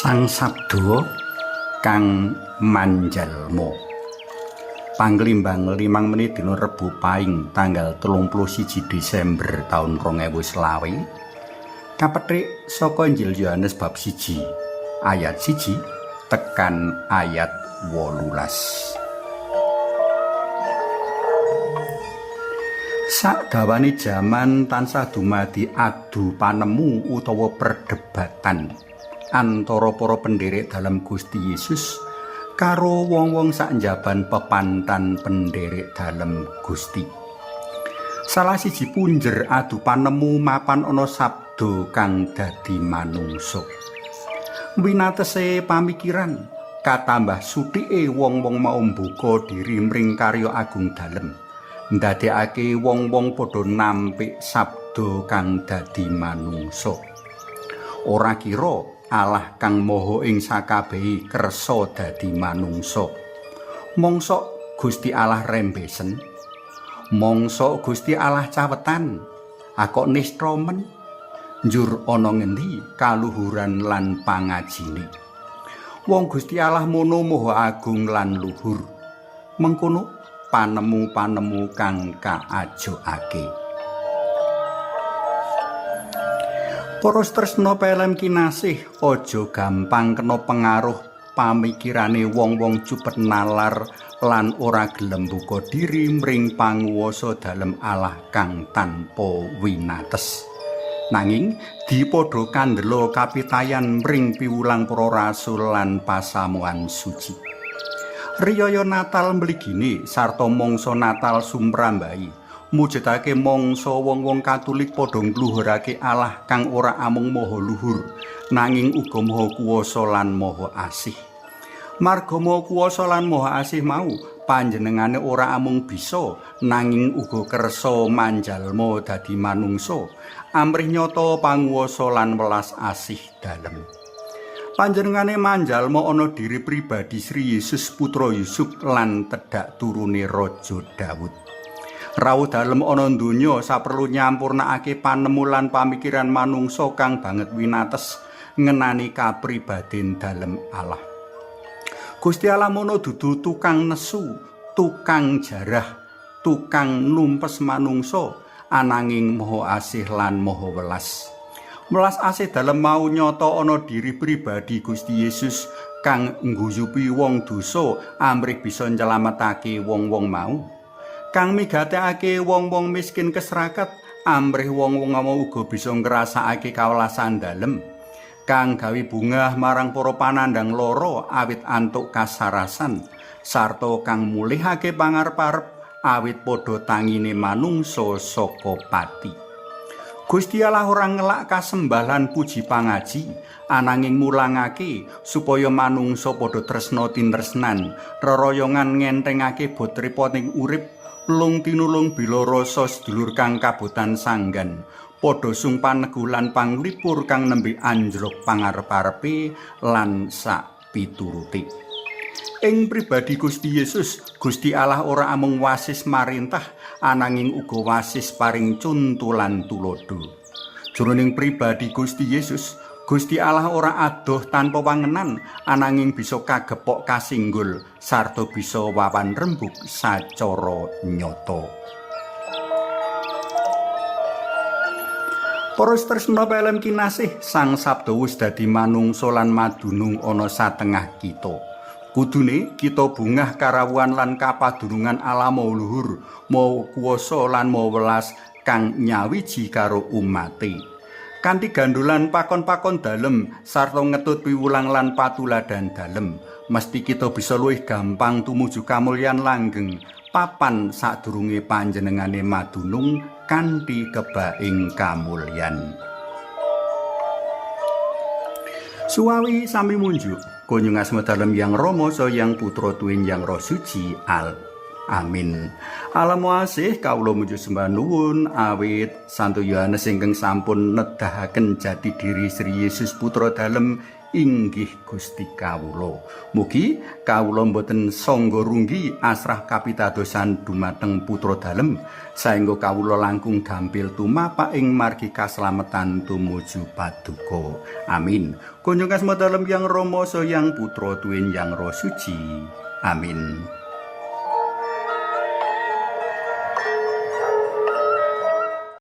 Sang Sabda kang manjalma. Panglimbang 5 menit dina Rebo Pahing tanggal 31 Desember taun 2020. Kapethik saka Injil Yohanes bab 1 ayat 1 tekan ayat 18. Sakdawane jaman tansah dumadi adu panemu utawa perdebatan antara para penderek dalam Gusti Yesus karo wong-wong sakjaban pepantan penderek dalam Gusti. Salah siji punjer adu panemu mapan ana sabda kang dadi manungsa. Winatese pamikiran katambah sutike wong-wong mau mbuka diri mring karya agung dalem. Ndadekake wong-wong padha nampik sabda kang dadi manungsa. Ora kira Allah kang maha ing sakabehi kersa dadi manungsa. Mongso Gusti Allah rembesen, mongso Gusti Allah cawetan, akok nistra men njur ana ngendi kaluhuran lan pangajine. Wong Gusti Allah mono maha agung lan luhur. Mengkono panemu-panemu kang kaajokake. Para tresna pelem kinasih, aja gampang kena pengaruh pamikirane wong-wong cupet nalar lan ora gelem buka diri mring panguwasa dalem Allah kang tanpa winates. Nanging dipadha kandela kapitayan mring piwulang para rasul lan pasamuan suci. Riyaya Natal mligine sarta mangsa Natal sumrambahi mujudake mangsa wong-wong Katolik padha ngluhurake Allah kang ora amung maha luhur nanging uga maha kuwasa lan maha asih. Marga maha kuwasa lan maha asih mau panjenengane ora amung bisa nanging uga kersa manjalma dadi manungsa amrih nyata panguwasa lan welas asih dalem. Panjenengane manjalma ana diri pribadi Sri Yesus putra Yusuf lan tedhak turune Raja Daud. Rawuh dalem ana donya saperlu nyampurnakake panemu lan pamikiran manungsa kang banget winates ngenani kapribaden dalem Allah. Gusti Allah mono dudu tukang nesu, tukang jarah, tukang numpes manungsa ananging maha asih lan maha welas. Welas asih dalem mau nyata ana diri pribadi Gusti Yesus kang ngguyupi wong dosa amrih bisa nyelametake wong-wong mau. Kang migatekake wong-wong miskin keserakat amrih wong-wong mau uga bisa ngrasakake kawelasan dalem. Kang gawe bungah marang para panandang lara awit antuk kasarasan sarta kang mulihake pangarep-arep awit padha tangine manungsa saka pati. Gusti Allah ora ngelak kasembahan puji pangaji ananging mulangake supaya manungsa padha tresna tinresnan reroyongan ngentengake botriponing urip lung tinulung bila rasa sedulur kang kabotan sanggan padha sumpan negulan panglipur kang nembe anjlok pangarep-arepe lan sak pituruté. Ing pribadi Gusti Yesus, Gusti Allah ora amung wasis marintah ananging uga wasis paring conto lan tulodo. Jroning pribadi Gusti Yesus, Gusti Allah ora adoh tanpa pangenan ananging bisa kagepok kasinggul sarta bisa wawan rembug sacara nyata. Para tresna pelem kinasih, Sang Sabda wis dadi manungsa lan madunung ana satengah kita. Kudune kita bungah karawuhan lan kapadunungan Allah mau luhur, mau kuwasa lan mau welas kang nyawiji karo umate. Kanthi gandulan pakon-pakon dalem sarta ngetut piwulang lan patuladan dalem, mesti kita bisa luwih gampang tumuju kamulyan langgeng papan sadurunge panjenengane madunung kanthi kebaing kamulyan. Suwawi sami munjuk kunjung asma dalem yang Rama saya yang putra tuwin yang Roh Suci Amin. Alamu asih kawula munjuk sembah nuwun awit Santo Yohanes ingkang sampun nedahaken jati diri Sri Yesus putra dalem inggih Gusti kawula. Mugi kawula boten sangga runggi asrah kapitadosan dumateng putra dalem saengga kawula langkung gampil tumapak ing margi kaslametan tumuju paduka. Amin. Kunjung asma dalem yang Rama sayang putra tuwin yang Roh Suci. Amin.